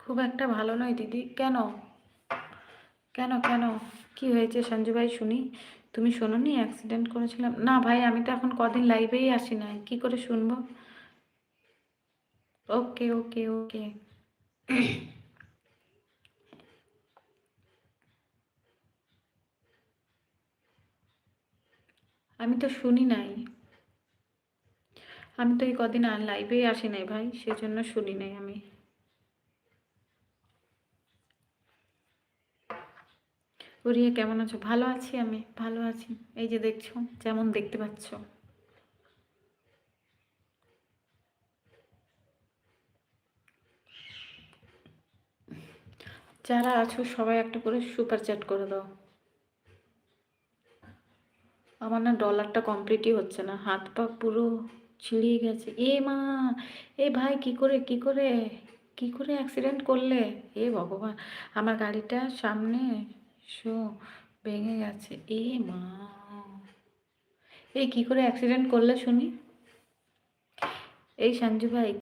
খুব একটা ভালো নয় দিদি। কেন? কেন কেন কি হয়েছে সঞ্জু ভাই শুনি? তুমি শোনোনি অ্যাক্সিডেন্ট করেছিলাম? না ভাই, আমি তো এখন কদিন লাইভেই আসি নাই, কি করে শুনবো? ওকে ওকে ওকে। আমি তো শুনি নাই। আমি তো এই কদিন আর লাইভেই আসি নাই ভাই, সেজন্য শুনি নাই আমি। ওরিয়ে কেমন আছো? ভালো আছি, আমি ভালো আছি। এই যে দেখছো, যেমন দেখতে পাচ্ছ। যারা আছো সবাই একটা করে সুপার চ্যাট করে দাও। আমার না ডলারটা কমপ্লিটই হচ্ছে না, হাত পা পুরো ছিঁড়িয়ে গেছে। এ মা, এ ভাই কি করে কি করে কি করে অ্যাক্সিডেন্ট করলে? এ ভগবান, আমার গাড়িটা সামনে শো ভেঙে গেছে। এ মা, এই কি করে অ্যাক্সিডেন্ট করলে শুনি? এই সঞ্জু ভাই